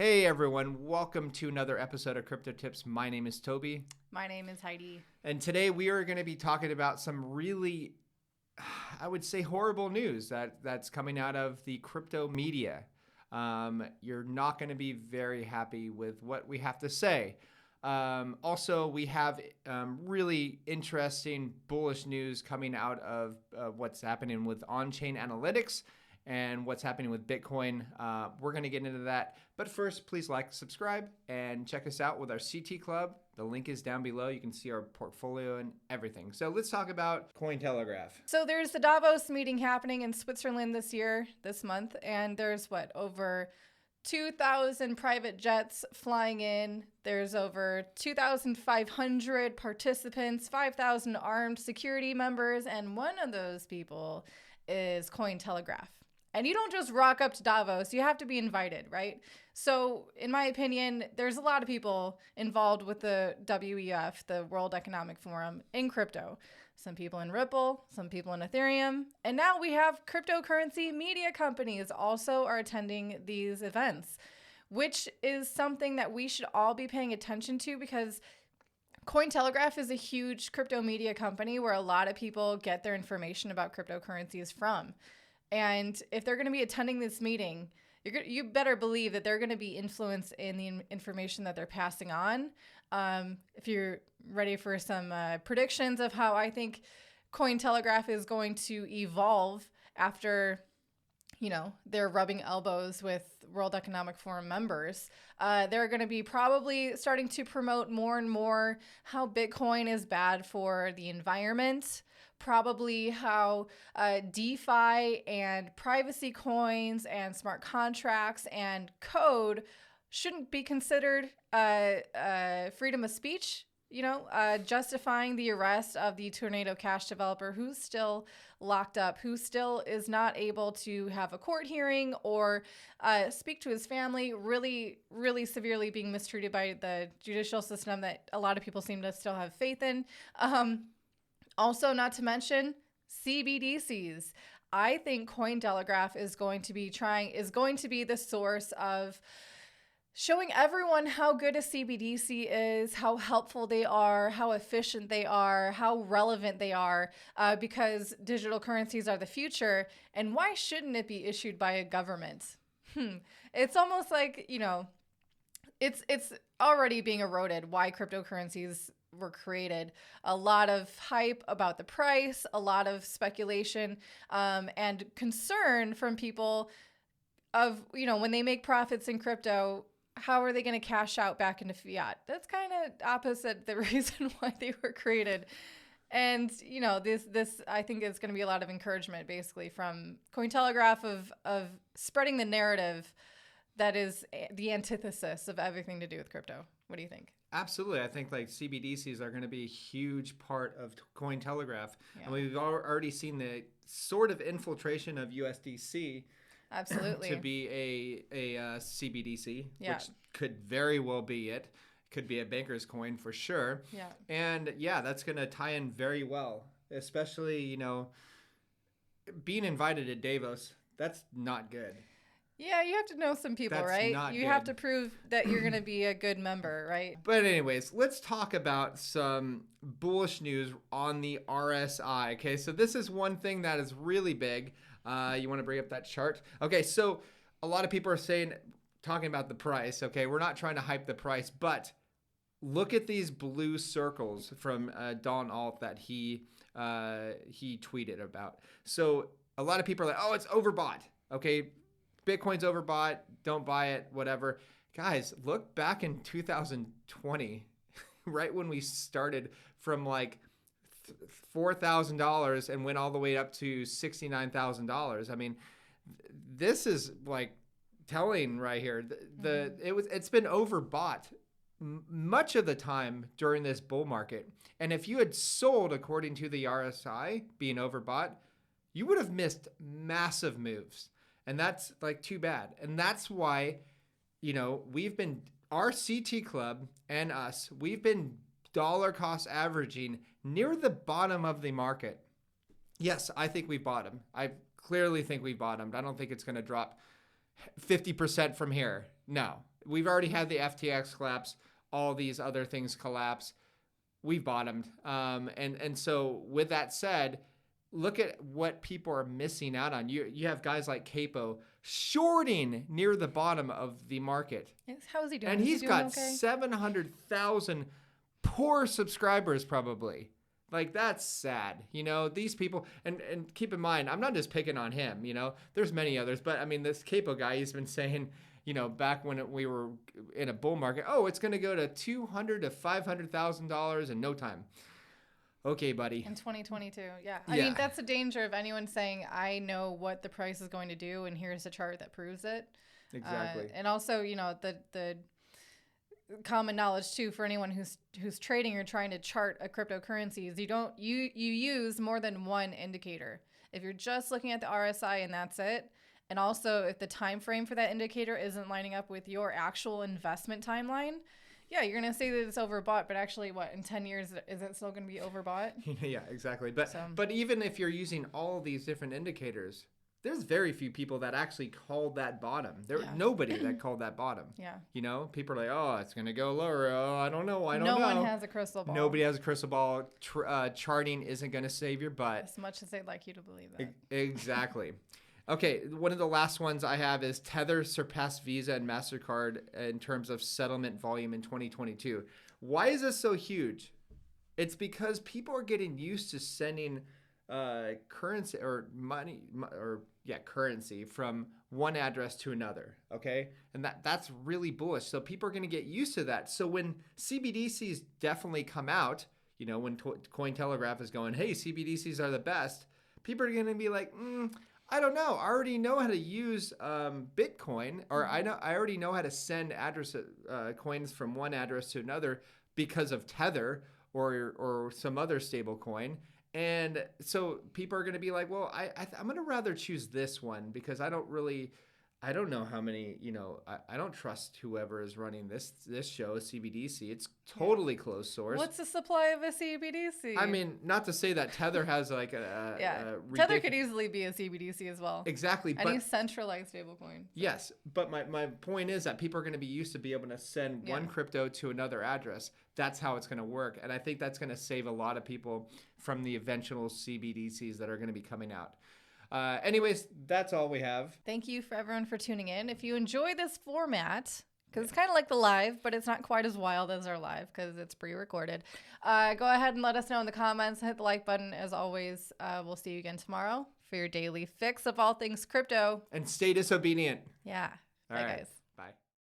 Hey everyone, welcome to another episode of Crypto Tips. My name is Toby. My name is Heidi. And today we are going to be talking about some really, I would say, horrible news that's coming out of the crypto media. You're not going to be very happy with what we have to say. Also, we have really interesting bullish news coming out of what's happening with on-chain analytics and what's happening with Bitcoin. We're going to get into that. But first, please like, subscribe, and check us out with our CT Club. The link is down below. You can see our portfolio and everything. So let's talk about Cointelegraph. So there's the Davos meeting happening in Switzerland this month, and there's over 2,000 private jets flying in. There's over 2,500 participants, 5,000 armed security members, and one of those people is Cointelegraph. And you don't just rock up to Davos, you have to be invited, right? So in my opinion, there's a lot of people involved with the WEF, the World Economic Forum, in crypto. Some people in Ripple, some people in Ethereum. And now we have cryptocurrency media companies also are attending these events, which is something that we should all be paying attention to because Cointelegraph is a huge crypto media company where a lot of people get their information about cryptocurrencies from. And if they're going to be attending this meeting, you better believe that they're going to be influenced in the information that they're passing on. If you're ready for some predictions of how I think Cointelegraph is going to evolve after, they're rubbing elbows with World Economic Forum members, they're going to be probably starting to promote more and more how Bitcoin is bad for the environment. Probably how DeFi and privacy coins and smart contracts and code shouldn't be considered freedom of speech, justifying the arrest of the Tornado Cash developer who's still locked up, who still is not able to have a court hearing or speak to his family, really, really severely being mistreated by the judicial system that a lot of people seem to still have faith in. Also, not to mention CBDCs. I think Cointelegraph is going to be the source of showing everyone how good a CBDC is, how helpful they are, how efficient they are, how relevant they are, because digital currencies are the future. And why shouldn't it be issued by a government? It's almost like, it's already being eroded why cryptocurrencies were created. A lot of hype about the price, a lot of speculation, and concern from people of, when they make profits in crypto, how are they going to cash out back into fiat? That's kind of opposite the reason why they were created. And, this I think is going to be a lot of encouragement basically from Cointelegraph of spreading the narrative that is the antithesis of everything to do with crypto. What do you think? Absolutely. I think CBDCs are going to be a huge part of Cointelegraph. Yeah. And we've already seen the sort of infiltration of USDC absolutely to be a CBDC, yeah. which could very well be it. Could be a banker's coin for sure. Yeah. And yeah, that's going to tie in very well, especially, being invited to Davos. That's not good. Yeah, you have to know some people, That's right? Not you good. have to prove that you're going to be a good member, right? But anyways, let's talk about some bullish news on the RSI. Okay, so this is one thing that is really big. You want to bring up that chart? Okay, so a lot of people are talking about the price. Okay, we're not trying to hype the price, but look at these blue circles from Don Alt that he tweeted about. So a lot of people are like, oh, it's overbought. Okay, Bitcoin's overbought, don't buy it, whatever. Guys, look back in 2020, right when we started from $4,000 and went all the way up to $69,000. I mean, this is telling right here. It's been overbought much of the time during this bull market. And if you had sold according to the RSI being overbought, you would have missed massive moves. And that's too bad. And that's why, our CT Club and us, we've been dollar cost averaging near the bottom of the market. Yes, I think we bottomed. I clearly think we bottomed. I don't think it's going to drop 50% from here. No, we've already had the FTX collapse, all these other things collapse. We've bottomed. And so with that said, look at what people are missing out on. You have guys like Capo shorting near the bottom of the market. How is he doing? And he's got okay? 700,000 poor subscribers probably. Like, that's sad. You know, these people, and keep in mind, I'm not just picking on him, you know, there's many others, but I mean, this Capo guy, he's been saying, you know, back when we were in a bull market, oh, it's going to go to $200,000 to $500,000 in no time. Okay, buddy. In 2022, yeah. I mean, that's the danger of anyone saying, I know what the price is going to do, and here's a chart that proves it. Exactly. And also, you know, the common knowledge too for anyone who's trading or trying to chart a cryptocurrency is you use more than one indicator. If you're just looking at the RSI and that's it, and also if the time frame for that indicator isn't lining up with your actual investment timeline, yeah, you're going to say that it's overbought, but actually, what, in 10 years, is it still going to be overbought? Yeah, exactly. But even if you're using all these different indicators, there's very few people that actually called that bottom. Nobody that called that bottom. Yeah. You know, people are like, oh, it's going to go lower. Oh, I don't know. No one has a crystal ball. Nobody has a crystal ball. Charting isn't going to save your butt. As much as they'd like you to believe that. Exactly. Okay, one of the last ones I have is Tether surpassed Visa and MasterCard in terms of settlement volume in 2022. Why is this so huge? It's because people are getting used to sending currency or money currency from one address to another, okay? And that's really bullish. So people are going to get used to that. So when CBDCs definitely come out, you know, when Cointelegraph is going, hey, CBDCs are the best, people are going to be like, I don't know. I already know how to use Bitcoin, or I already know how to send coins from one address to another because of Tether or some other stable coin. And so people are going to be like, well, I'm going to rather choose this one because I don't know how many, you know, I don't trust whoever is running this show, CBDC. It's totally closed source. What's the supply of a CBDC? I mean, not to say that Tether has like Tether could easily be a CBDC as well. Exactly. Any centralized stablecoin. Yes, but my point is that people are going to be used to be able to send one crypto to another address. That's how it's going to work. And I think that's going to save a lot of people from the eventual CBDCs that are going to be coming out. Anyways, that's all we have. Thank you for everyone for tuning in. If you enjoy this format, because it's kind of like the live, but it's not quite as wild as our live because it's pre-recorded, go ahead and let us know in the comments. Hit the like button. As always, we'll see you again tomorrow for your daily fix of all things crypto. And stay disobedient. Yeah. Bye, guys.